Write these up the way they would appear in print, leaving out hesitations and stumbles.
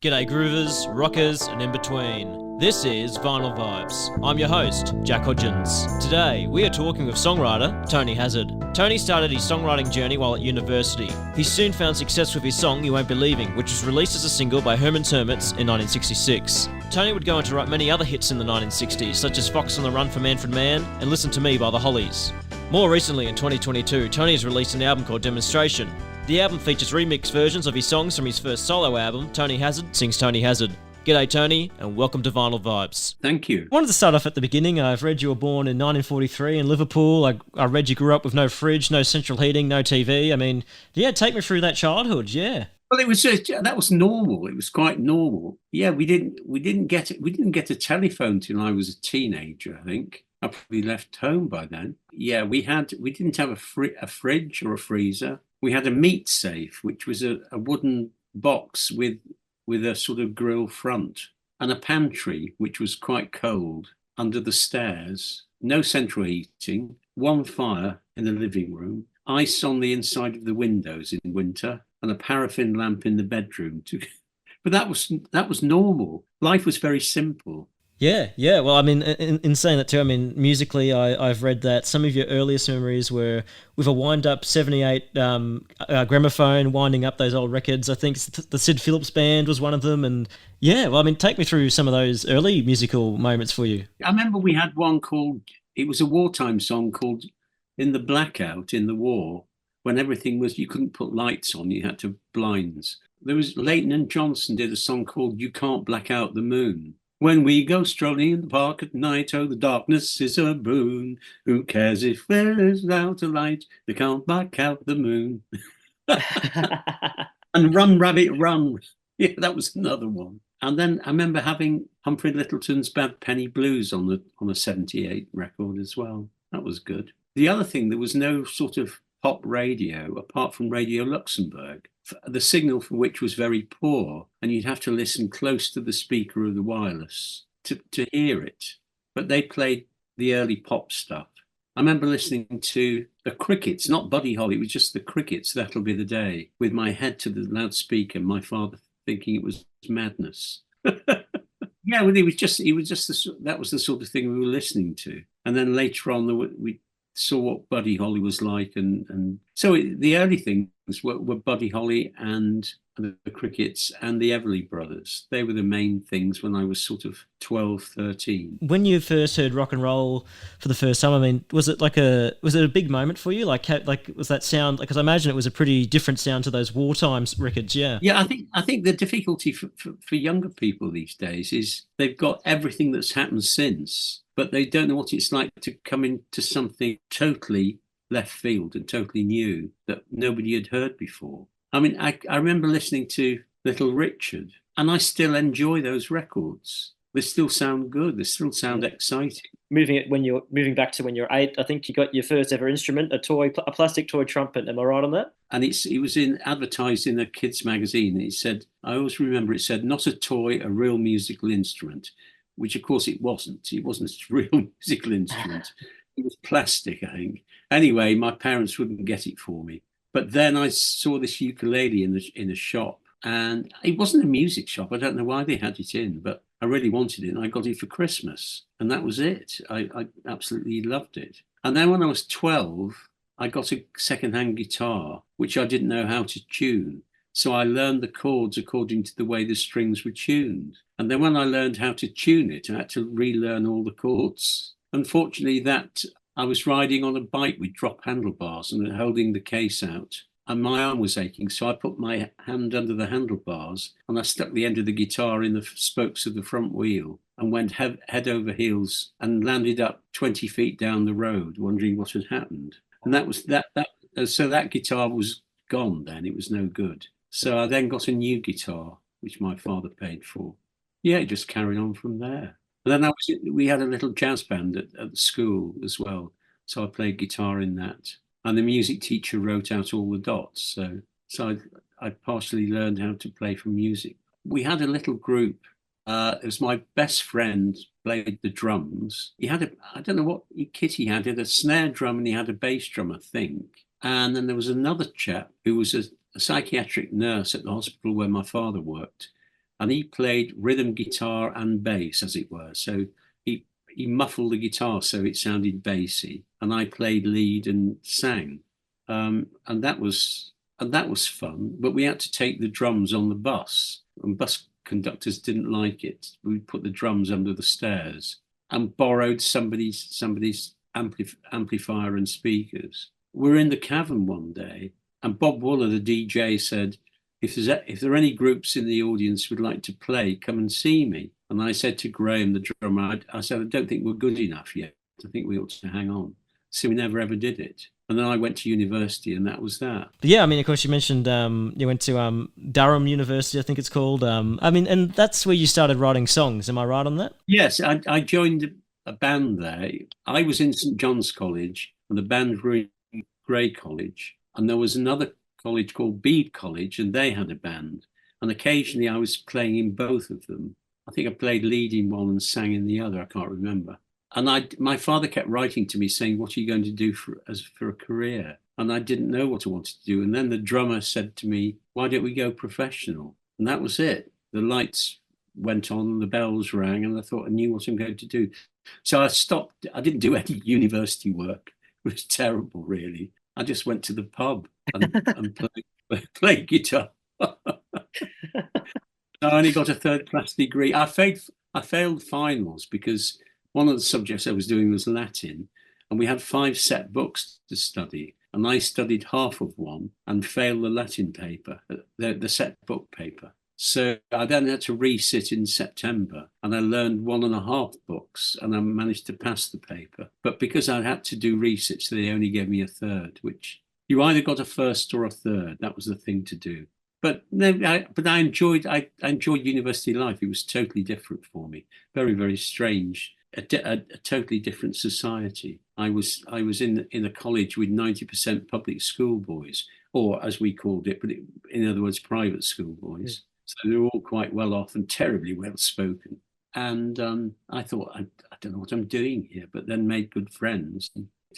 G'day groovers, rockers, and in between. This is Vinyl Vibes. I'm your host, Jack Hodgins. Today, we are talking with songwriter Tony Hazzard. Tony started his songwriting journey while at university. He soon found success with his song You Won't Be Leaving, which was released as a single by Herman's Hermits in 1966. Tony would go on to write many other hits in the 1960s, such as Fox on the Run for Manfred Mann and Listen to Me by the Hollies. More recently, in 2022, Tony has released an album called Demonstration. The album features remix versions of his songs from his first solo album, Tony Hazzard Sings Tony Hazzard. G'day Tony, and welcome to Vinyl Vibes. Thank you. I wanted to start off at the beginning. I've read you were born in 1943 in Liverpool. I read you grew up with no fridge, no central heating, no TV. I mean, yeah, take me through that childhood, yeah. Well, it was that was normal. It was quite normal. Yeah, we didn't get a telephone till I was a teenager, I think. I probably left home by then. Yeah, we didn't have a fridge or a freezer. We had a meat safe, which was a wooden box with a sort of grill front, and a pantry, which was quite cold, under the stairs. No central heating, one fire in the living room, ice on the inside of the windows in winter, and a paraffin lamp in the bedroom. But that was normal. Life was very simple. Yeah. Well, I mean, in saying that too, I mean, musically, I've read that some of your earliest memories were with a wind-up 78 gramophone, winding up those old records. I think the Sid Phillips Band was one of them. And yeah, well, I mean, take me through some of those early musical moments for you. I remember we had one it was a wartime song called In the Blackout in the War, when everything was, you couldn't put lights on, you had to have blinds. There was Leighton and Johnson did a song called You Can't Black Out the Moon. When we go strolling in the park at night, oh, the darkness is a boon. Who cares if there's out a light? They can't black out the moon. And Run, Rabbit, Run. Yeah, that was another one. And then I remember having Humphrey Lyttelton's Bad Penny Blues on a 78 record as well. That was good. The other thing, there was no sort of pop radio apart from Radio Luxembourg, the signal for which was very poor, and you'd have to listen close to the speaker of the wireless to hear it. But they played the early pop stuff. I remember listening to the Crickets, not Buddy Holly, it was just the Crickets, That'll Be the Day, with my head to the loudspeaker, my father thinking it was madness. Yeah, well, that was the sort of thing we were listening to. And then later on, we saw what Buddy Holly was like, and so the early things were Buddy Holly and the Crickets and the Everly Brothers. They were the main things when I was sort of 12, 13. When you first heard rock and roll for the first time, I mean, was it a big moment for you? Like was that sound? Because I imagine it was a pretty different sound to those wartime records. Yeah. Yeah, I think the difficulty for younger people these days is they've got everything that's happened since, but they don't know what it's like to come into something totally left field and totally new that nobody had heard before. I mean, I remember listening to Little Richard, and I still enjoy those records. They still sound good. They still sound exciting. Moving back to when you're 8, I think you got your first ever instrument, a plastic toy trumpet. Am I right on that? And it was advertised in a kids magazine. And I always remember it said, not a toy, a real musical instrument, which of course it wasn't. It wasn't a real musical instrument. It was plastic, I think. Anyway, my parents wouldn't get it for me. But then I saw this ukulele in a shop, and it wasn't a music shop. I don't know why they had it in, but I really wanted it, and I got it for Christmas, and that was it. I absolutely loved it. And then when I was 12, I got a second-hand guitar, which I didn't know how to tune. So I learned the chords according to the way the strings were tuned. And then when I learned how to tune it, I had to relearn all the chords. Unfortunately, I was riding on a bike with drop handlebars and holding the case out, and my arm was aching. So I put my hand under the handlebars and I stuck the end of the guitar in the spokes of the front wheel and went head over heels and landed up 20 feet down the road, wondering what had happened. And that was that. So that guitar was gone then. It was no good. So I then got a new guitar, which my father paid for. Yeah, it just carried on from there. And then we had a little jazz band at the school as well. So I played guitar in that. And the music teacher wrote out all the dots. So I partially learned how to play from music. We had a little group. It was my best friend played the drums. He had I don't know what kit he had. He had a snare drum and he had a bass drum, I think. And then there was another chap who was a psychiatric nurse at the hospital where my father worked. and he played rhythm guitar and bass, as it were. So he muffled the guitar so it sounded bassy, and I played lead and sang, and that was fun. But we had to take the drums on the bus, and bus conductors didn't like it. We put the drums under the stairs and borrowed somebody's amplifier and speakers. We're in the cavern one day, and Bob Wooler, the DJ, said, if there are any groups in the audience who would like to play, come and see me. And I said to Graham, the drummer, I said, I don't think we're good enough yet. I think we ought to hang on. So we never ever did it. And then I went to university, and that was that. But yeah, I mean, of course, you mentioned you went to Durham University, I think it's called. I mean, and that's where you started writing songs. Am I right on that? Yes, I joined a band there. I was in St John's College, and the band were in Grey College. And there was another college called Bede College, and they had a band. And occasionally I was playing in both of them. I think I played lead in one and sang in the other. I can't remember. And my father kept writing to me saying, what are you going to do for a career? And I didn't know what I wanted to do. And then the drummer said to me, why don't we go professional? And that was it. The lights went on, the bells rang, and I thought I knew what I'm going to do. So I stopped. I didn't do any university work. It was terrible, really. I just went to the pub and played guitar. I only got a third-class degree. I failed finals because one of the subjects I was doing was Latin, and we had 5 set books to study, and I studied half of one and failed the Latin paper, the set book paper. So I then had to resit in September, and I learned 1.5 books, and I managed to pass the paper. But because I had to do resits, they only gave me a third, which you either got a first or a third. That was the thing to do. But I enjoyed university life. It was totally different for me. Very, very strange. A totally different society. I was in a college with 90% public school boys, or as we called it, but in other words, private school boys. So they were all quite well off and terribly well spoken. And I thought, I don't know what I'm doing here, but then made good friends.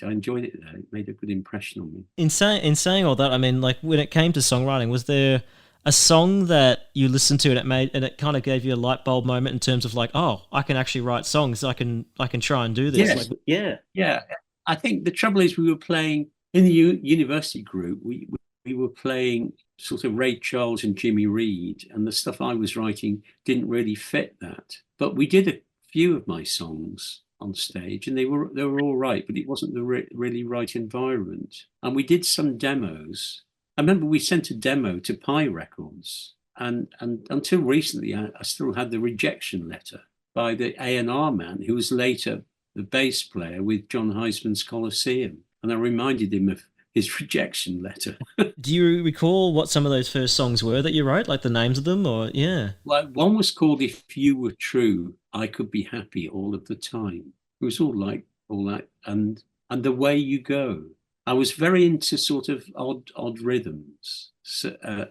I enjoyed it there. It made a good impression on me. In saying all that, I mean, like when it came to songwriting, was there a song that you listened to and it kind of gave you a light bulb moment in terms of like, oh, I can actually write songs. I can try and do this. Yes. Like, yeah. I think the trouble is we were playing in the university group. We were playing sort of Ray Charles and Jimmy Reed, and the stuff I was writing didn't really fit that. But we did a few of my songs on stage, and they were all right, but it wasn't the really right environment. And we did some demos. I remember we sent a demo to Pi Records, and until recently, I still had the rejection letter by the A&R man, who was later the bass player with John Heisman's Colosseum. And I reminded him of his rejection letter. Do you recall what some of those first songs were that you wrote, like the names of them, or yeah? Well, one was called "If You Were True, I Could Be Happy All of the Time." It was all that, and "The Way You Go." I was very into sort of odd rhythms. So, I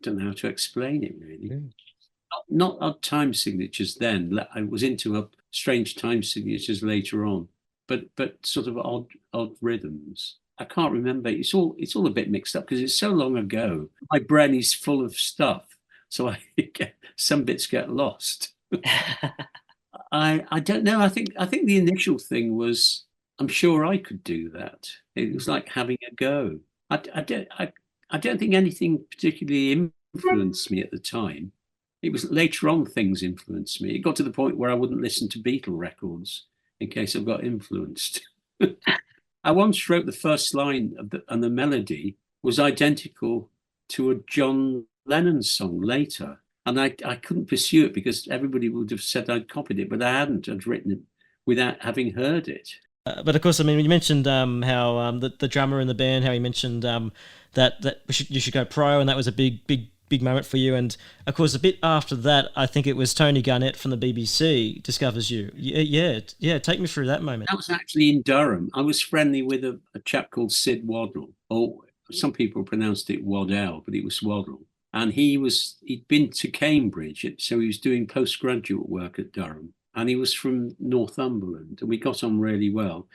don't know how to explain it really. Yeah. Not odd time signatures then. I was into strange time signatures later on, but sort of odd rhythms. I can't remember. It's all a bit mixed up because it's so long ago. My brain is full of stuff, so some bits get lost. I don't know. I think the initial thing was, I'm sure I could do that. It was like having a go. I don't think anything particularly influenced me at the time. It was later on things influenced me. It got to the point where I wouldn't listen to Beatle records in case I got influenced. I once wrote the first line and the melody was identical to a John Lennon song later. And I couldn't pursue it because everybody would have said I'd copied it, but I hadn't. I'd written it without having heard it. But of course, I mean, you mentioned how the drummer in the band, how he mentioned that you should go pro, and that was a big moment for you. And of course, a bit after that, I think it was Tony Garnett from the BBC discovers you. Yeah. Take me through that moment. That was actually in Durham. I was friendly with a chap called Sid Waddle, or some people pronounced it Waddell, but it was Waddle. And he'd been to Cambridge, so he was doing postgraduate work at Durham. And he was from Northumberland, and we got on really well.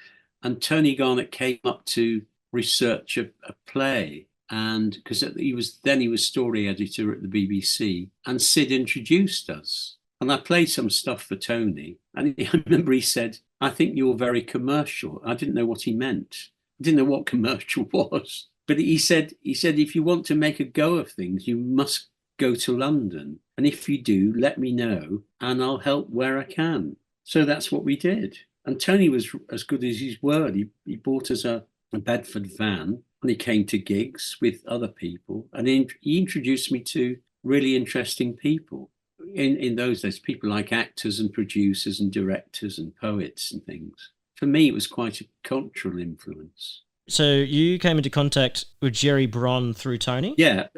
And Tony Garnett came up to research a play, and because he was story editor at the BBC, and Sid introduced us. And I played some stuff for Tony, and I remember he said, "I think you're very commercial." I didn't know what he meant. I didn't know what commercial was. But he said, if you want to make a go of things, you must go to London. And if you do, let me know, and I'll help where I can. So that's what we did. And Tony was as good as his word. He bought us a Bedford van, and he came to gigs with other people. And he introduced me to really interesting people. In those days, people like actors and producers and directors and poets and things. For me, it was quite a cultural influence. So you came into contact with Jerry Bron through Tony? Yeah.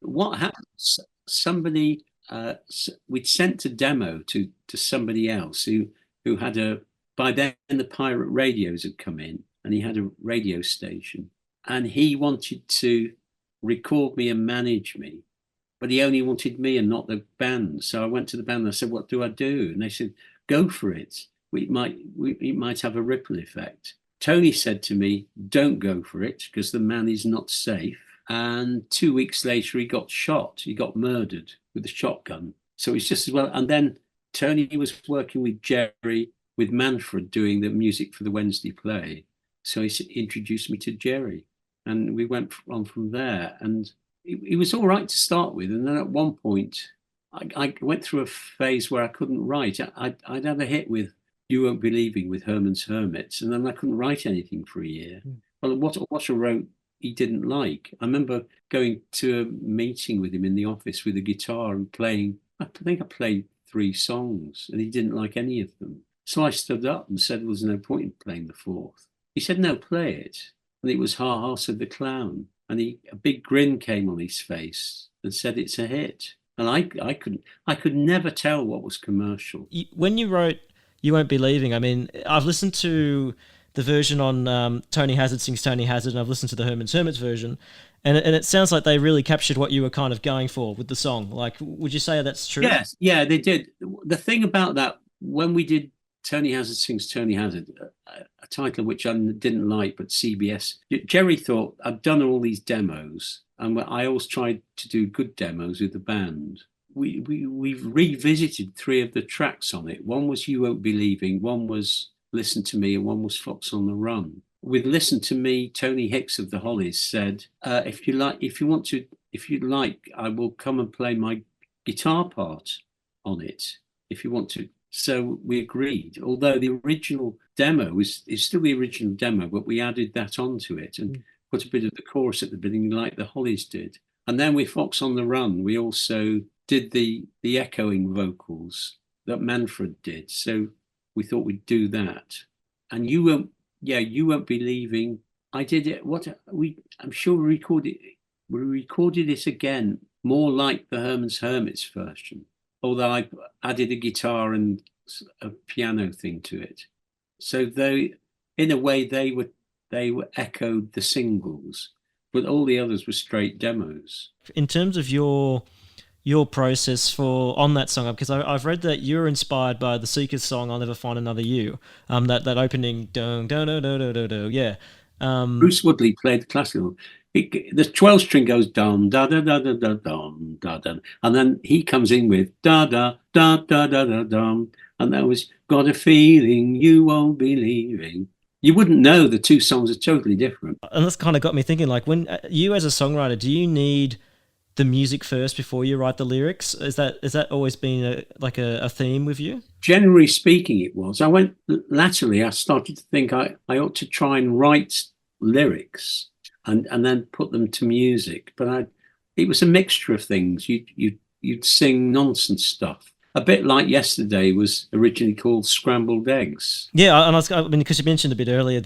What happened? Somebody, we'd sent a demo to somebody else who had by then the pirate radios had come in, and he had a radio station, and he wanted to record me and manage me. But he only wanted me and not the band. So I went to the band and I said, "What do I do?" And they said, "Go for it. It might have a ripple effect." Tony said to me, "Don't go for it, because the man is not safe." And 2 weeks later, he got shot. He got murdered with a shotgun. So it's just as well. And then Tony was working with Jerry, with Manfred, doing the music for the Wednesday play. So he introduced me to Jerry, and we went on from there. And it was all right to start with. And then at one point, I went through a phase where I couldn't write. I'd had a hit with "You Won't Be Leaving" with Herman's Hermits, and then I couldn't write anything for a year. Well, what I wrote, he didn't like. I remember going to a meeting with him in the office with a guitar and playing. I think I played 3 songs, and he didn't like any of them. So I stood up and said there was no point in playing the 4th. He said, "No, play it." And it was "Ha Ha," said the clown. And a big grin came on his face and said, "It's a hit." And I could never tell what was commercial. When you wrote "You Won't Be Leaving," I mean, I've listened to the version on Tony Hazzard Sings Tony Hazzard, and I've listened to the Hermits version, and it sounds like they really captured what you were kind of going for with the song. Like, would you say that's true? Yes, yeah, they did. The thing about that, when we did Tony Hazzard Sings Tony Hazzard, a title which I didn't like, but CBS, Jerry thought I'd done all these demos, and I always tried to do good demos with the band. We've revisited 3 of the tracks on it. One was "You Won't Be Leaving," one was "Listen to Me," and one was "Fox on the Run." With "Listen to Me," Tony Hicks of the Hollies said, if you'd like, I will come and play my guitar part on it, if you want to. So we agreed, although the original demo is still the original demo, but we added that onto it and put a bit of the chorus at the beginning like the Hollies did. And then with "Fox on the Run," we also did the echoing vocals that Manfred did. So we thought we'd do that. And "You Won't Be Leaving," I did it. I'm sure we recorded it again, more like the Hermits version, although I added a guitar and a piano thing to it. So in a way, they were echoed the singles, but all the others were straight demos. In terms of your process on that song, because I've read that you're inspired by the Seekers song "I'll Never Find Another You," that opening dun dun dun dun dun dun, yeah. Bruce Woodley played classical. The 12-string goes dum da da da da da dum da da, and then he comes in with da da da da da da dum, and that was "Got a Feeling You Won't Be Leaving." You wouldn't know the 2 songs are totally different. And that's kind of got me thinking, like, when you as a songwriter, do you need the music first before you write the lyrics? Is that always been a theme with you? Generally speaking, it was. Latterly, I started to think I ought to try and write lyrics and then put them to music. But it was a mixture of things. You'd sing nonsense stuff. A bit like Yesterday was originally called Scrambled Eggs. Yeah, and because you mentioned a bit earlier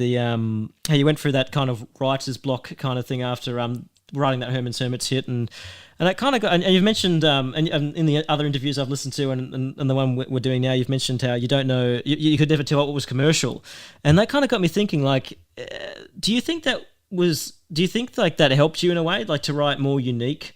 how you went through that kind of writer's block kind of thing after writing that Hermits hit, and that kind of got, and you've mentioned and in the other interviews I've listened to and the one we're doing now, you've mentioned how you don't know, you could never tell what was commercial, and that kind of got me thinking, like, do you think like that helped you in a way, like to write more unique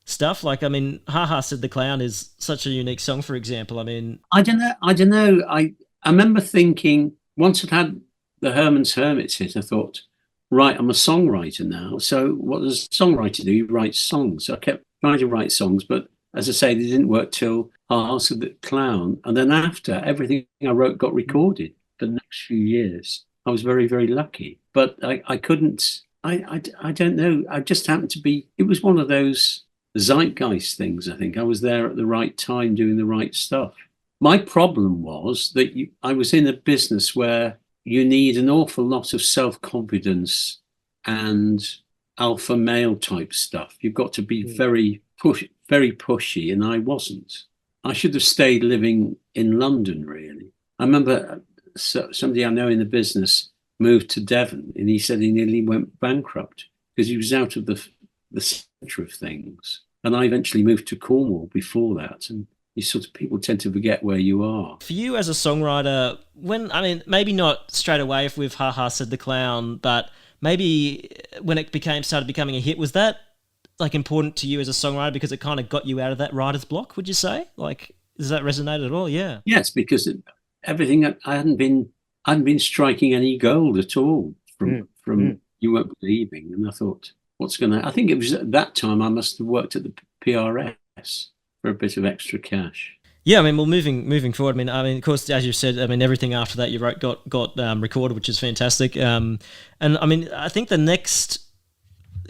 stuff? Like, I mean, "Ha Ha," said the clown is such a unique song, for example. I mean, I don't know. I remember thinking, once I'd had the Hermits hit, I thought, right, I'm a songwriter now. So what does a songwriter do? He writes songs. So I kept trying to write songs, but as I say, they didn't work till Hearts of the Clown. And then after, everything I wrote got recorded for the next few years. I was very, very lucky. But I couldn't, I don't know. I just happened to be, it was one of those zeitgeist things, I think. I was there at the right time doing the right stuff. My problem was that I was in a business where you need an awful lot of self-confidence and alpha male type stuff. You've got to be very pushy, and I wasn't. I should have stayed living in London, really. I remember somebody I know in the business moved to Devon, and he said he nearly went bankrupt because he was out of the centre of things. And I eventually moved to Cornwall before that, and you sort of people tend to forget where you are. For you as a songwriter, maybe not straight away with Ha Ha Said the Clown, but maybe when it started becoming a hit, was that like important to you as a songwriter because it kind of got you out of that writer's block, would you say? Like, does that resonate at all? Yeah. Yes, because everything I hadn't been striking any gold at all from You Won't Believing, and I thought, I think it was at that time I must have worked at the PRS for a bit of extra cash. Yeah, moving forward. Of course, as you said, everything after that you wrote got recorded, which is fantastic. And I think the next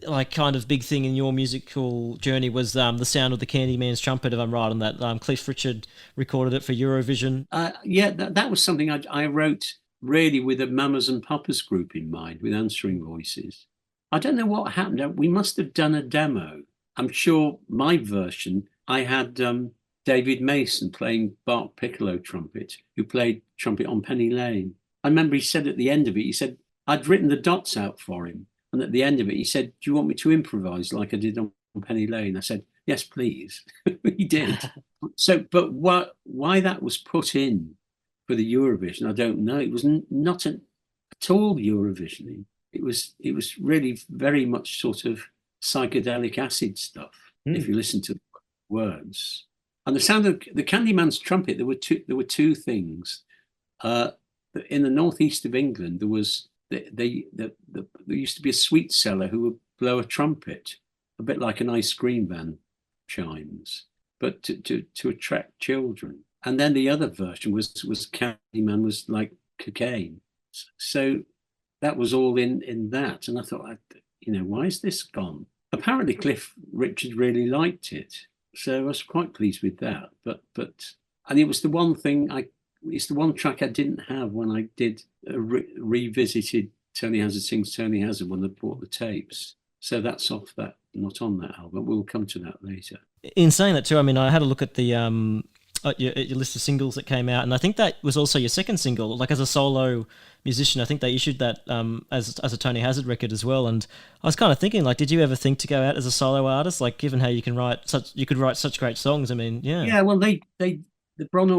like kind of big thing in your musical journey was the sound of the Candyman's trumpet. If I'm right on that, Cliff Richard recorded it for Eurovision. Yeah, that was something I wrote really with a Mamas and Papas group in mind, with answering voices. I don't know what happened. We must have done a demo. I'm sure my version, I had David Mason playing Bart Piccolo trumpet, who played trumpet on Penny Lane. I remember he said at the end of it, he said, I'd written the dots out for him. And at the end of it, he said, do you want me to improvise like I did on Penny Lane? I said, yes, please. He did. But why that was put in for the Eurovision, I don't know. It was not at all Eurovision. It was really very much sort of psychedelic acid stuff, if you listen to the words. And the sound of the Candyman's trumpet, there were two things. In the northeast of England, there was there used to be a sweet seller who would blow a trumpet, a bit like an ice cream van chimes, but to attract children. And then the other version was Candyman was like cocaine. So that was all in that. And I thought, why is this gone? Apparently Cliff Richard really liked it. So I was quite pleased with that. And it was the one thing it's the one track I didn't have when I did revisited Tony Hazzard Sings Tony Hazzard when I bought the tapes. So that's off that, not on that album. We'll come to that later. In saying that too, I had a look at the your list of singles that came out, and I think that was also your second single. Like as a solo musician, I think they issued that as a Tony Hazzard record as well. And I was kind of thinking, like, did you ever think to go out as a solo artist? Like, given how you could write such great songs. Yeah. Well, the Bron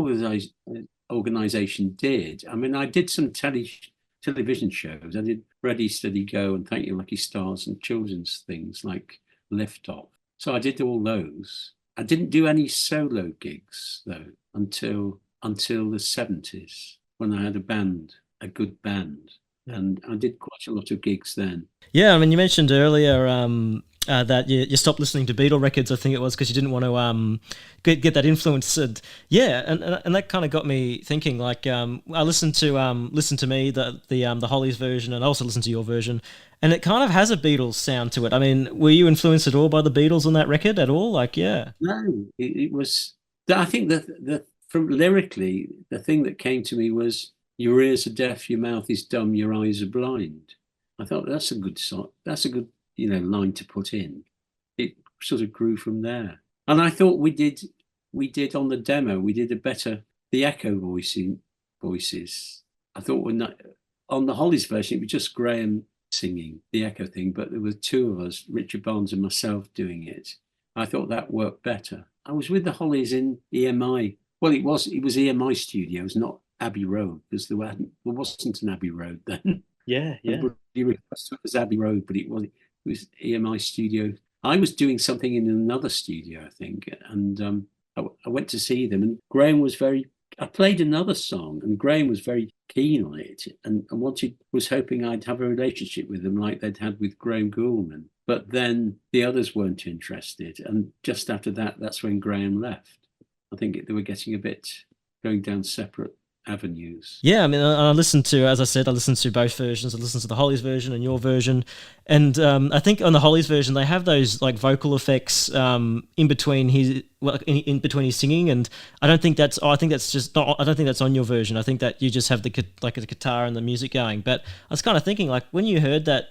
organisation did. I did some television shows. I did Ready, Steady, Go and Thank You Lucky Stars and children's things like Lift Off. So I did all those. I didn't do any solo gigs though until the 70s when I had a good band, and I did quite a lot of gigs then. Yeah, you mentioned earlier that you stopped listening to Beatle records, I think it was, because you didn't want to get that influence. And that kind of got me thinking. Like I listened to Listen to Me, the Hollies version, and I also listened to your version, and it kind of has a Beatles sound to it. Were you influenced at all by the Beatles on that record at all? Like, yeah. No, it was. I think that from lyrically, the thing that came to me was, your ears are deaf, your mouth is dumb, your eyes are blind. I thought that's a good song. That's a good line to put in. It sort of grew from there. And I thought we did on the demo, we did the echo voices. I thought on the Hollies version, it was just Graham singing the echo thing, but there were two of us, Richard Barnes and myself, doing it. I thought that worked better. I was with the Hollies in EMI. Well, it was EMI Studios, not Abbey Road, because there wasn't an Abbey Road then. Yeah. It was Abbey Road, but it was EMI Studio. I was doing something in another studio, I think, and I went to see them, and Graham was very I played another song, and Graham was very keen on it, and was hoping I'd have a relationship with them like they'd had with Graham Goulman. But then the others weren't interested, and just after that, that's when Graham left. I think they were getting a bit going down separate avenues. Yeah, I mean, I listened to, as I said, I listened to both versions. I listened to the Hollies version and your version, and I think on the Hollies version they have those like vocal effects in between in between his singing, and I don't think that's. Oh, I think that's just not. I don't think that's on your version. I think that you just have the guitar and the music going. But I was kind of thinking, like, when you heard that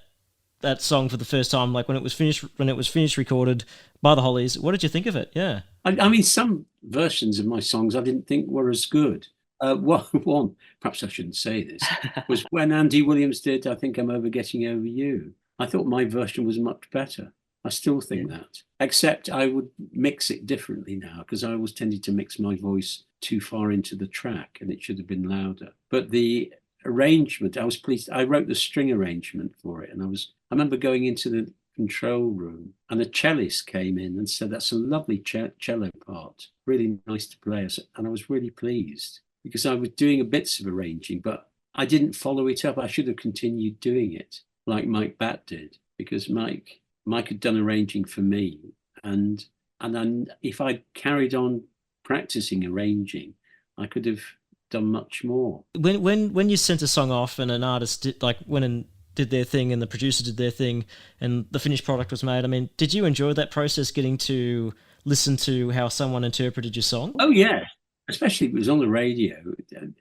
song for the first time, like when it was finished recorded by the Hollies, what did you think of it? Yeah, I mean, some versions of my songs I didn't think were as good. One, perhaps I shouldn't say this, was when Andy Williams did I Think I'm Over Getting Over You. I thought my version was much better. I still think that, except I would mix it differently now, because I always tended to mix my voice too far into the track and it should have been louder. But the arrangement, I was pleased. I wrote the string arrangement for it, and I remember going into the control room, and a cellist came in and said, "That's a lovely cello part, really nice to play." And I was really pleased, because I was doing bits of arranging, but I didn't follow it up. I should have continued doing it like Mike Batt did, because Mike had done arranging for me, and then if I'd carried on practicing arranging, I could have done much more. When you sent a song off and an artist went and did their thing and the producer did their thing and the finished product was made, I mean, did you enjoy that process, getting to listen to how someone interpreted your song? Oh yeah, especially if it was on the radio.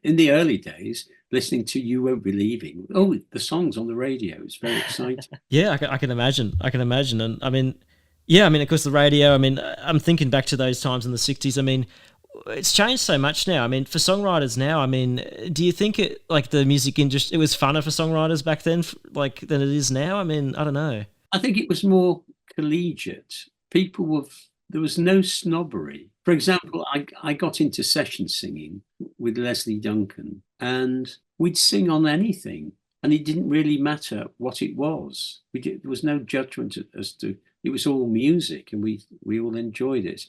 In the early days, listening to You Won't Be Leaving, the song's on the radio. It's very exciting. Yeah, I can imagine. And I mean, yeah, I mean, of course, the radio, I mean, I'm thinking back to those times in the 60s. I mean, it's changed so much now. I mean, for songwriters now, I mean, do you think the music industry, it was funner for songwriters back then, than it is now? I mean, I don't know. I think it was more collegiate. There was no snobbery. For example, I got into session singing with Leslie Duncan, and we'd sing on anything, and it didn't really matter what it was. There was no judgment as to, it was all music, and we all enjoyed it.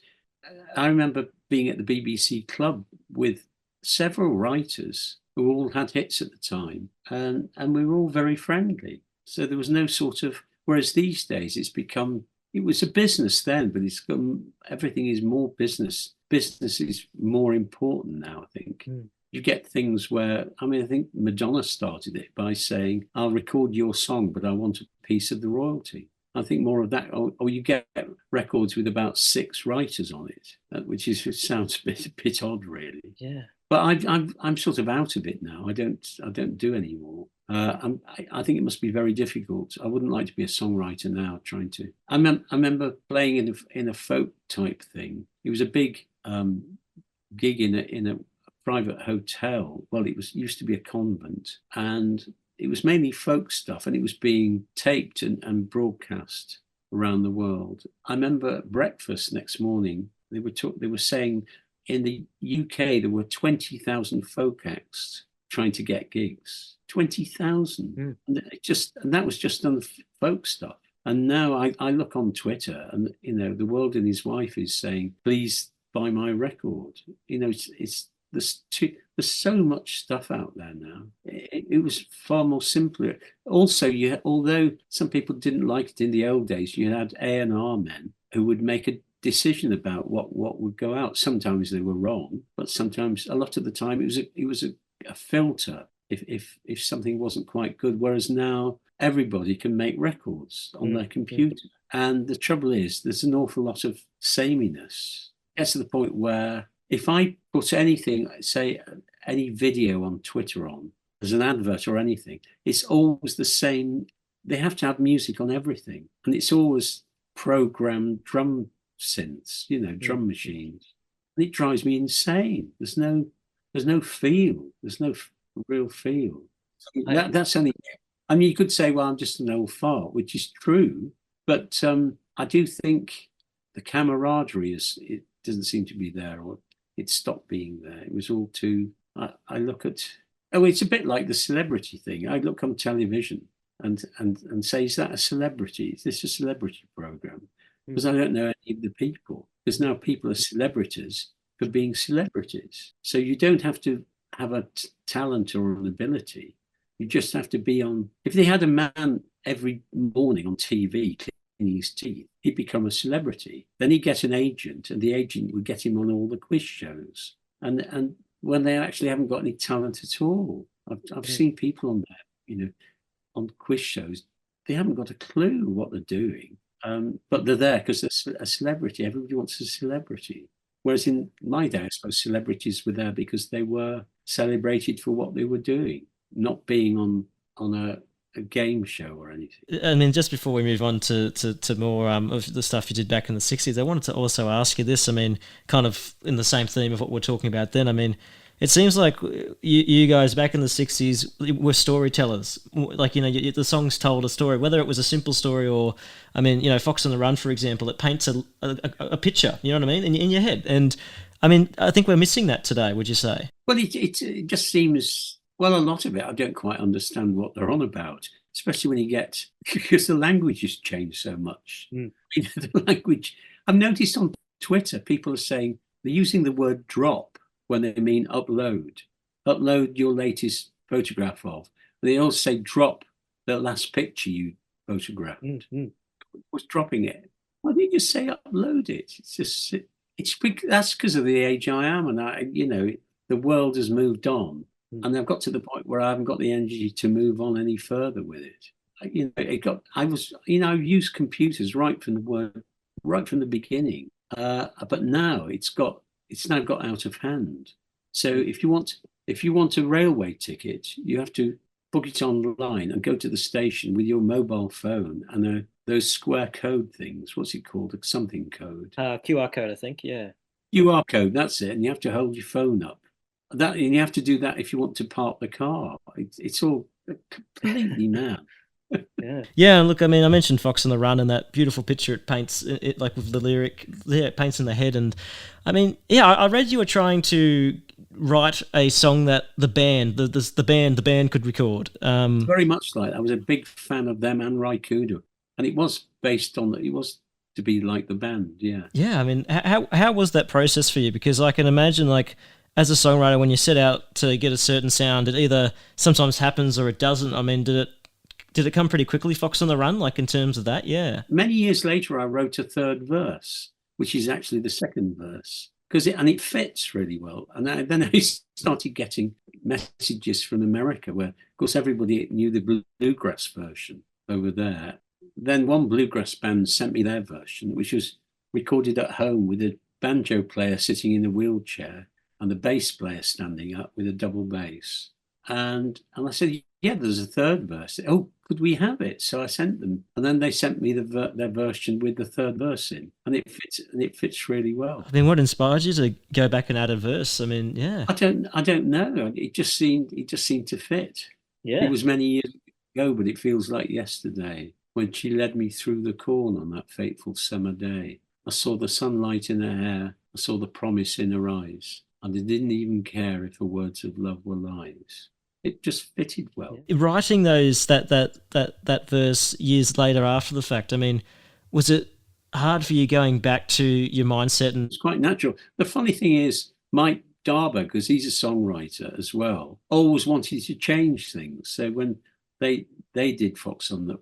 I remember being at the BBC Club with several writers who all had hits at the time, and we were all very friendly. So there was no sort of, whereas these days it was a business then, but everything is more business. Business is more important now, I think. Mm. You get things where, I mean, I think Madonna started it by saying, "I'll record your song, but I want a piece of the royalty." I think more of that, or you get records with about 6 writers on it, which sounds a bit odd, really. Yeah. But I'm sort of out of it now. I don't do any more. I think it must be very difficult. I wouldn't like to be a songwriter now. I remember playing in a folk type thing. It was a big gig in a private hotel. Well, used to be a convent, and it was mainly folk stuff, and it was being taped and broadcast around the world. I remember at breakfast next morning, they were saying in the UK there were 20,000 folk acts trying to get gigs. 20,000. Mm. And that was just on the folk stuff. And now I look on Twitter, and The World and His Wife is saying, "Please buy my record." There's so much stuff out there now. It was far more simpler. Also, although some people didn't like it in the old days, you had A&R men who would make a decision about what would go out. Sometimes they were wrong, but sometimes, a lot of the time, it was a filter if something wasn't quite good. Whereas now everybody can make records on their computer, and the trouble is there's an awful lot of sameness. It gets to the point where if I put anything, say any video on Twitter on as an advert or anything, it's always the same. They have to have music on everything, and it's always programmed drum synths, drum machines. And it drives me insane. There's no feel. There's no real feel. That's only. I mean, you could say, "Well, I'm just an old fart," which is true, but I do think the camaraderie it doesn't seem to be there, or it stopped being there. It was all too. I look at. It's a bit like the celebrity thing. I look on television and say, "Is that a celebrity? Is this a celebrity program?" Because I don't know any of the people. Because now people are celebrities for being celebrities. So you don't have to have a talent or an ability. You just have to be on. If they had a man every morning on TV cleaning his teeth, he'd become a celebrity. Then he'd get an agent, and the agent would get him on all the quiz shows. And when they actually haven't got any talent at all, I've seen people on there, on quiz shows, they haven't got a clue what they're doing. But they're there because they're a celebrity. Everybody wants a celebrity. Whereas in my day, I suppose celebrities were there because they were celebrated for what they were doing, not being on a game show or anything. I mean, just before we move on to more of the stuff you did back in the 60s, I wanted to also ask you this. I mean, kind of in the same theme of what we're talking about then. I mean, it seems like you guys back in the 60s were storytellers. Like, the songs told a story, whether it was a simple story or, I mean, Fox on the Run, for example, it paints a picture, you know what I mean, in your head. And, I mean, I think we're missing that today, would you say? Well, it just seems, well, a lot of it, I don't quite understand what they're on about, especially when you get, because the language has changed so much. The language, I've noticed on Twitter, people are saying, they're using the word drop when they mean upload your latest photograph of. They also say drop the last picture you photographed. Was dropping it. Why don't you just say upload it? That's because of the age I am, and the world has moved on, and I've got to the point where I haven't got the energy to move on any further with it. I've used computers right from the beginning, but now it's now got out of hand. So if you want a railway ticket, you have to book it online and go to the station with your mobile phone and those square code things. What's it called? Something code. QR code, I think. Yeah. QR code. That's it. And you have to hold your phone up. And you have to do that if you want to park the car. It's all completely mad. Yeah, and look, I mean, I mentioned Fox on the Run and that beautiful picture it paints, it like with the lyric, it paints in the head. And I mean, I read you were trying to write a song that the band could record. Very much like that. I was a big fan of them and Rai Kudo, and it was to be like the band. Yeah. I mean, how was that process for you? Because I can imagine, like, as a songwriter, when you set out to get a certain sound, it either sometimes happens or it doesn't. I mean, did it come pretty quickly, Fox on the Run, like in terms of that? Yeah. Many years later, I wrote a third verse, which is actually the second verse, and it fits really well. And then I started getting messages from America where, of course, everybody knew the bluegrass version over there. Then one bluegrass band sent me their version, which was recorded at home with a banjo player sitting in a wheelchair and the bass player standing up with a double bass. And I said, yeah, there's a third verse. Oh, could we have it? So I sent them, and then they sent me their version with the third verse in, and it fits really well. I mean, what inspired you to go back and add a verse? I mean, yeah. I don't know. It just seemed to fit. Yeah. It was many years ago, but it feels like yesterday when she led me through the corn on that fateful summer day. I saw the sunlight in her hair. I saw the promise in her eyes, and I didn't even care if her words of love were lies. It just fitted well. Writing that verse years later after the fact, I mean, was it hard for you going back to your mindset? And it's quite natural. The funny thing is, Mike Darber, because he's a songwriter as well, always wanted to change things. So when they did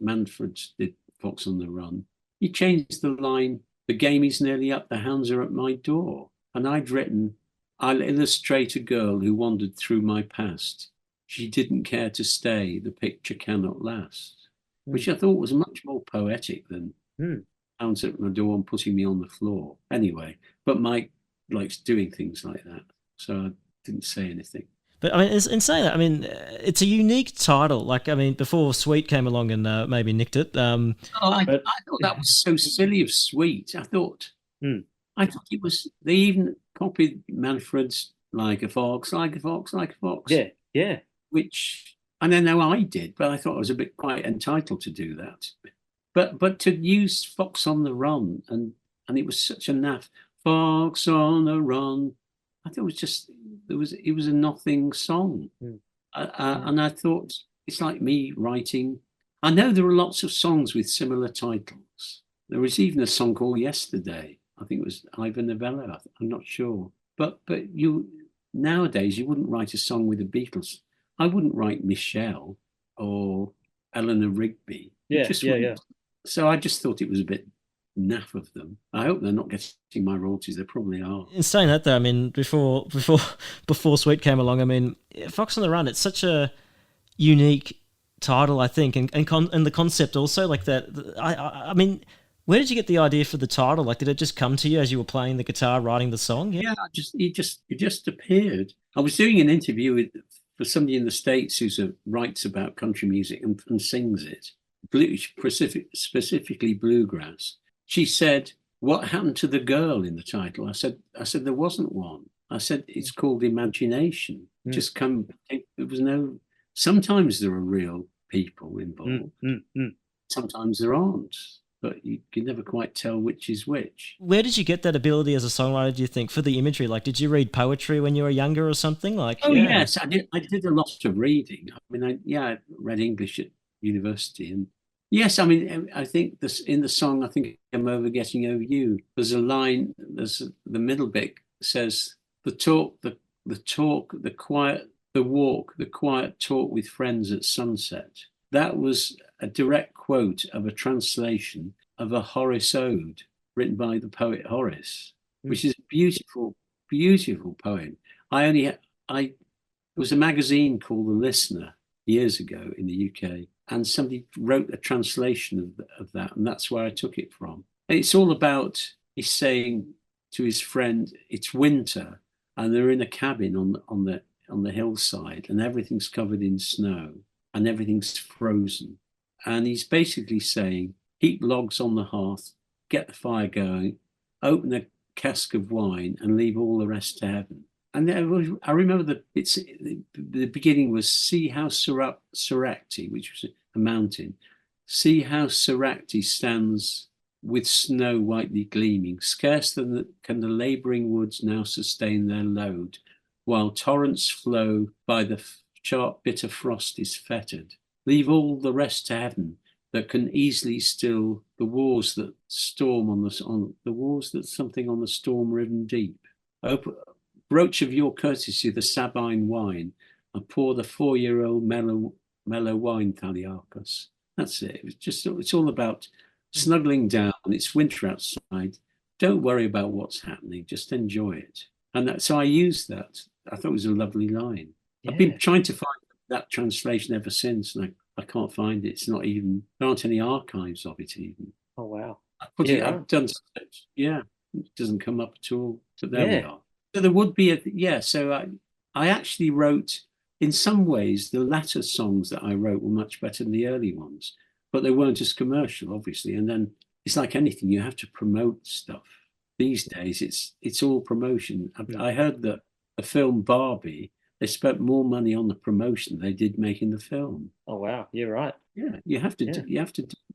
Manfred did Fox on the Run, he changed the line, "The game is nearly up, the hounds are at my door." And I'd written, "I'll illustrate a girl who wandered through my past. She didn't care to stay, the picture cannot last," which I thought was much more poetic than "hounds at my door and putting me on the floor." Anyway, but Mike likes doing things like that, so I didn't say anything. But I mean, in saying that, I mean, it's a unique title. Like, I mean, before Sweet came along and maybe nicked it. I thought that was so silly of Sweet. I thought it was. They even copied Manfred's "Like a Fox, like a Fox, like a Fox." Yeah. Which I don't know I did, but I thought I was a bit quite entitled to do that. But to use Fox on the Run and it was such a naff, Fox on the Run. I thought it was a nothing song, and I thought it's like me writing. I know there are lots of songs with similar titles. There was even a song called "Yesterday." I think it was Ivan Novello. I'm not sure. But you nowadays you wouldn't write a song with the Beatles. I wouldn't write Michelle or Eleanor Rigby. You Yeah, just yeah, yeah. wouldn't. So I just thought it was a bit naff of them. I hope they're not getting my royalties. They probably are. In saying that, though, I mean, before Sweet came along, I mean, Fox on the Run. It's such a unique title, I think, and the concept also, like that. I mean, where did you get the idea for the title? Like, did it just come to you as you were playing the guitar, writing the song? Yeah. Yeah, it just appeared. I was doing an interview for somebody in the States who writes about country music and sings it, specifically bluegrass. She said, "What happened to the girl in the title?" I said there wasn't one. I said it's called imagination. Just come. There was no. Sometimes there are real people involved. Sometimes there aren't. But you can never quite tell which is which. Where did you get that ability as a songwriter, do you think, for the imagery? Like, did you read poetry when you were younger or something? Like, Oh yeah. yes, I did. I did a lot of reading. I mean, I read English at university, and yes, I mean, I think this in the song. I think I'm over getting over you. There's a line. There's the middle bit says the talk, the talk, the quiet, the walk, the quiet talk with friends at sunset. That was a direct quote of a translation of a Horace ode written by the poet Horace, which is a beautiful, beautiful poem. I there was a magazine called The Listener years ago in the UK, and somebody wrote a translation of that, and that's where I took it from. And it's all about he's saying to his friend, it's winter, and they're in a cabin on the hillside, and everything's covered in snow, and everything's frozen. And he's basically saying, heap logs on the hearth, get the fire going, open a cask of wine, and leave all the rest to heaven. And I remember the beginning was, see how Soracte, which was a mountain, see how Soracte stands with snow whitely gleaming. Scarce can the labouring woods now sustain their load, while torrents flow by the sharp bitter frost is fettered. Leave all the rest to heaven that can easily still the wars that storm on the wars that something on the storm-riven deep. Broach of your courtesy the Sabine wine, and pour the 4-year-old mellow wine, Thaliarchus. That's it. It's all about snuggling down. It's winter outside. Don't worry about what's happening. Just enjoy it. And so I used that. I thought it was a lovely line. Yeah. I've been trying to find that translation ever since, and I can't find it. It's not even, there aren't any archives of it even. Oh, wow. I've done such, yeah, it doesn't come up at all. But there we are. So there would be so I actually wrote, in some ways, the latter songs that I wrote were much better than the early ones, but they weren't as commercial, obviously. And then it's like anything, you have to promote stuff. These days, it's all promotion. I heard that the film Barbie, they spent more money on the promotion than they did making the film. Oh wow, you're right. Yeah, you have to do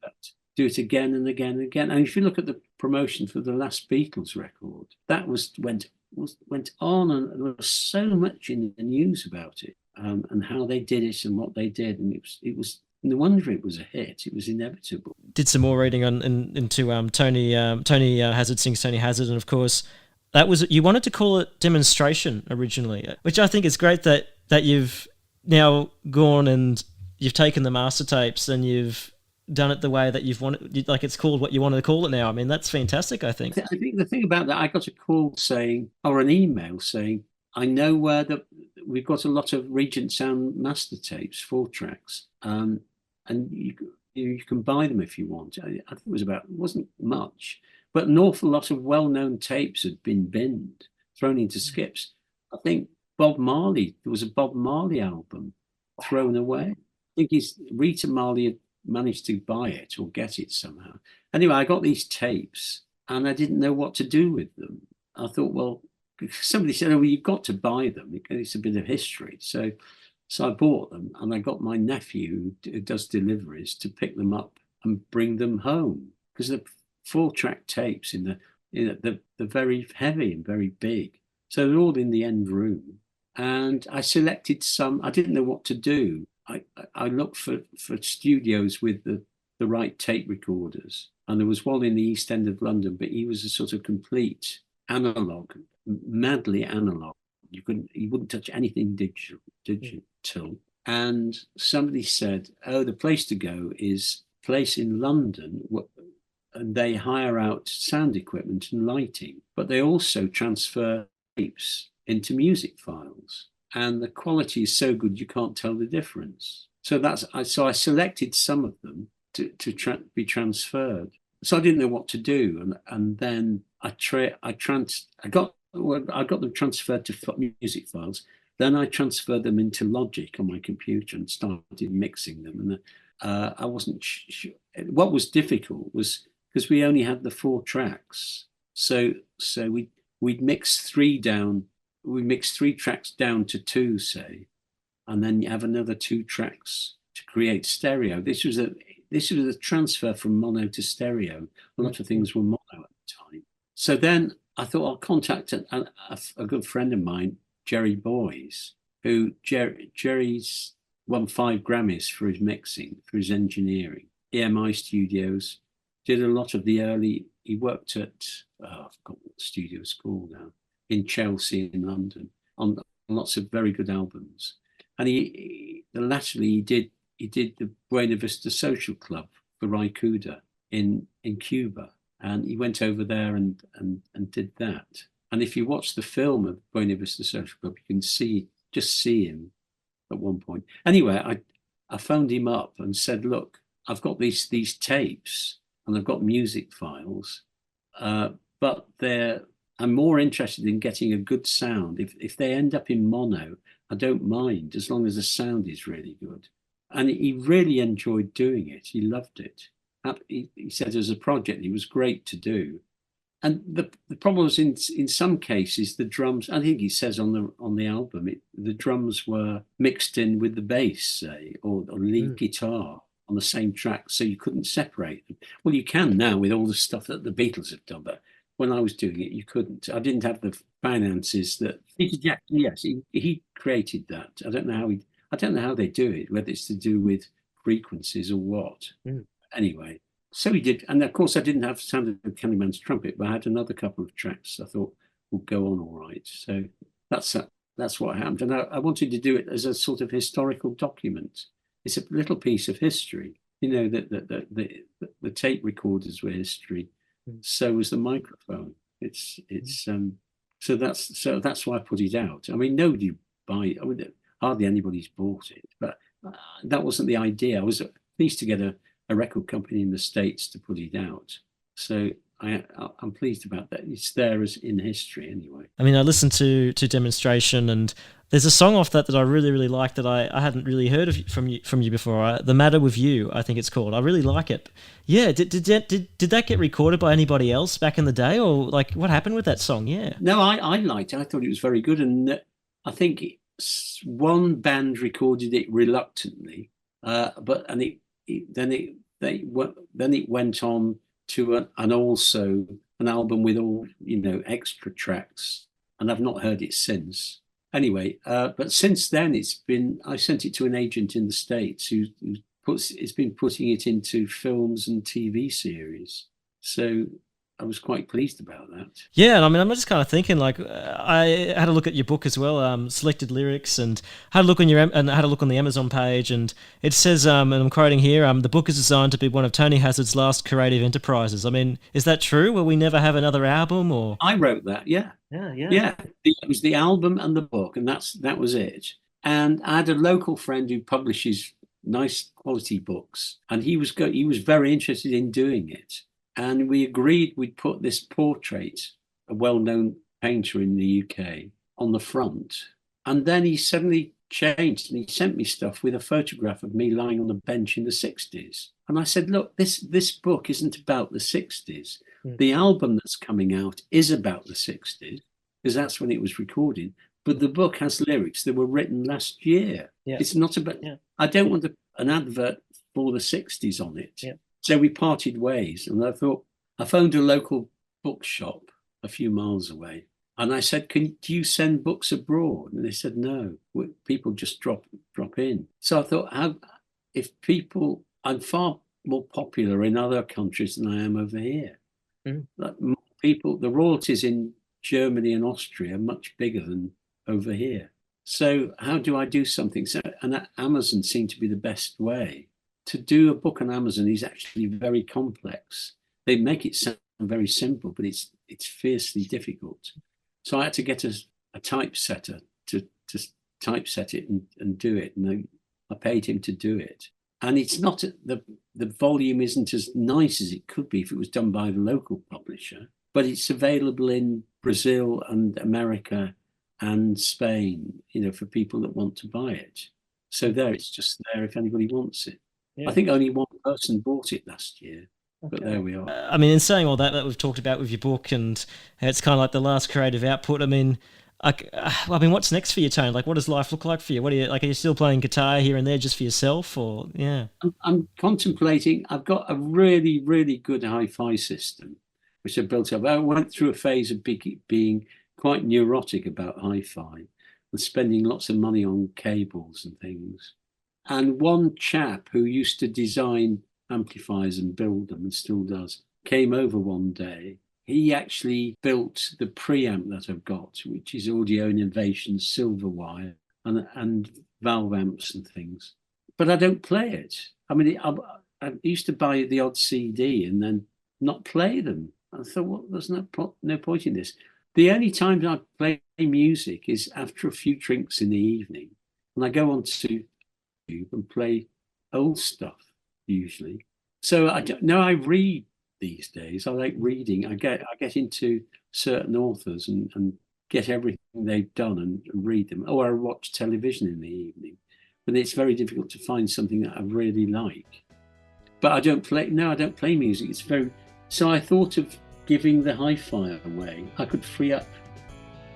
that. Do it again and again and again. And if you look at the promotion for the last Beatles record, that went on, and there was so much in the news about it, and how they did it and what they did, and it was no wonder it was a hit. It was inevitable. Did some more reading into Tony Hazzard sings Tony Hazzard, and of course that was, you wanted to call it Demonstration originally, which I think is great that you've now gone and you've taken the master tapes and you've done it the way that you've wanted, like it's called what you wanted to call it now. I mean, that's fantastic, I think. I think the thing about that, I got a call saying, or an email saying, I know where we've got a lot of Regent Sound master tapes, 4 tracks, and you can buy them if you want. I think it wasn't much, but an awful lot of well-known tapes had been binned, thrown into skips. I think there was a Bob Marley album thrown away. I think Rita Marley had managed to buy it or get it somehow. Anyway, I got these tapes and I didn't know what to do with them. I thought, well, somebody said, oh, well, you've got to buy them. It's a bit of history. So I bought them, and I got my nephew who does deliveries to pick them up and bring them home, because they're 4-track tapes they're very heavy and very big. So they're all in the end room. And I selected some. I didn't know what to do. I looked for studios with the right tape recorders, and there was one in the East End of London, but he was a sort of complete analog madly analog. You wouldn't touch anything digital. And somebody said, "Oh, the place to go is a place in London, and they hire out sound equipment and lighting, but they also transfer tapes into music files, and the quality is so good you can't tell the difference." So I selected some of them to be transferred. So I didn't know what to do, and then I got them transferred to music files. Then I transferred them into Logic on my computer and started mixing them. And I wasn't sure. What was difficult was because we only had the 4 tracks. So we'd mix 3 down. We mixed 3 tracks down to 2, say, and then you have another 2 tracks to create stereo. This was a transfer from mono to stereo. A lot of things were mono at the time. So then I thought I'll contact a good friend of mine, Jerry Boys, Jerry's won 5 Grammys for his mixing, for his engineering. EMI Studios, did a lot of the early, he worked at, I've forgotten what the studio's called now, in Chelsea in London, on lots of very good albums. And he did the Buena Vista Social Club for Ray Kuda in Cuba. And he went over there and did that. And if you watch the film of Buena Vista Social Club, you can just see him at one point. Anyway, I phoned him up and said, "Look, I've got these tapes and I've got music files, but I'm more interested in getting a good sound. If they end up in mono, I don't mind, as long as the sound is really good." And he really enjoyed doing it. He loved it. He said as a project, it was great to do. And the problem was in some cases, the drums, I think he says on the album, the drums were mixed in with the bass, say, or lead guitar on the same track, so you couldn't separate them. Well, you can now with all the stuff that the Beatles have done, but when I was doing it, you couldn't. I didn't have the finances that Peter Jackson. Yes, he created that. I don't know how they do it, whether it's to do with frequencies or what. Anyway, so he did, and of course I didn't have Sound of Candyman's Trumpet, but I had another couple of tracks I thought would go on all right. So that's what happened, and I wanted to do it as a sort of historical document. It's a little piece of history, that the tape recorders were history. So was the microphone. So that's why I put it out. I mean, nobody hardly anybody's bought it, but that wasn't the idea. I was pleased to get a record company in the States to put it out. So I'm pleased about that. It's there as in history anyway. I mean, I listened to Demonstration, and there's a song off that I really, really like that I hadn't really heard of from you before. The Matter With You, I think it's called. I really like it. Yeah, did that get recorded by anybody else back in the day, or like what happened with that song? Yeah. No, I liked it. I thought it was very good, and I think one band recorded it reluctantly, but then it went on to also an album with all extra tracks, and I've not heard it since. Anyway, but since then I sent it to an agent in the States it's been putting it into films and TV series. So I was quite pleased about that. Yeah, and I mean, I'm just kind of thinking, like, I had a look at your book as well, selected lyrics, and had a look on the Amazon page, and it says, and I'm quoting here, the book is designed to be one of Tony Hazzard's last creative enterprises. I mean, is that true? Will we never have another album, or? I wrote that, yeah. Yeah. It was the album and the book, and that was it. And I had a local friend who publishes nice quality books, and he was very interested in doing it. And we agreed we'd put this portrait, a well-known painter in the UK, on the front. And then he suddenly changed, and he sent me stuff with a photograph of me lying on a bench in the 60s. And I said, look, this book isn't about the 60s. The album that's coming out is about the 60s, because that's when it was recorded. But the book has lyrics that were written last year. Yeah. It's not about, I don't want an advert for the 60s on it. Yeah. So we parted ways, and I phoned a local bookshop a few miles away, and I said, do you send books abroad? And they said, no, people just drop in. So I thought, I'm far more popular in other countries than I am over here. Like the royalties in Germany and Austria are much bigger than over here. So how do I do something? So, and Amazon seemed to be the best way. To do a book on Amazon is actually very complex. They make it sound very simple, but it's fiercely difficult. So I had to get a typesetter to typeset it and do it. And I paid him to do it. And it's not, the volume isn't as nice as it could be if it was done by the local publisher, but it's available in Brazil and America and Spain, for people that want to buy it. So it's just there if anybody wants it. Yeah. I think only one person bought it last year, but there we are. I mean, in saying all that we've talked about with your book, and it's kind of like the last creative output, I mean, what's next for you, Tony? Like, what does life look like for you? What are you still playing guitar here and there just for yourself, or yeah? I'm contemplating. I've got a really, really good hi-fi system, which I built up. I went through a phase of being quite neurotic about hi-fi and spending lots of money on cables and things. And one chap who used to design amplifiers and build them and still does came over one day. He actually built the preamp that I've got, which is Audio Innovations Silverwire and valve amps and things. But I don't play it. I mean, I used to buy the odd CD and then not play them. I thought, well, there's no point in this. The only times I play music is after a few drinks in the evening. And I go on to YouTube and play old stuff, usually. So I don't know, I read these days. I like reading. I get into certain authors and get everything they've done and read them. Or I watch television in the evening. But it's very difficult to find something that I really like. But I don't play music. So I thought of giving the hi-fi away. I could free up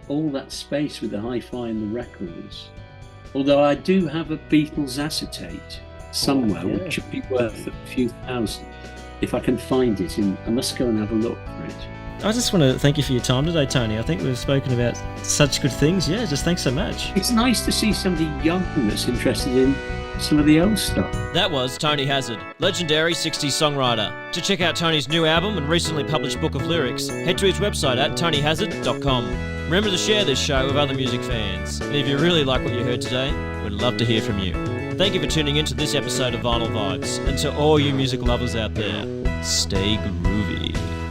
all that space with the hi-fi and the records. Although I do have a Beatles acetate somewhere, which should be worth a few thousand. If I can find it, I must go and have a look for it. I just want to thank you for your time today, Tony. I think we've spoken about such good things. Yeah, just thanks so much. It's nice to see somebody young that's interested in some of the old stuff. That was Tony Hazzard, legendary 60s songwriter. To check out Tony's new album and recently published book of lyrics, head to his website at tonyhazzard.com. Remember to share this show with other music fans. And if you really like what you heard today, we'd love to hear from you. Thank you for tuning in to this episode of Vinyl Vibes. And to all you music lovers out there, stay groovy.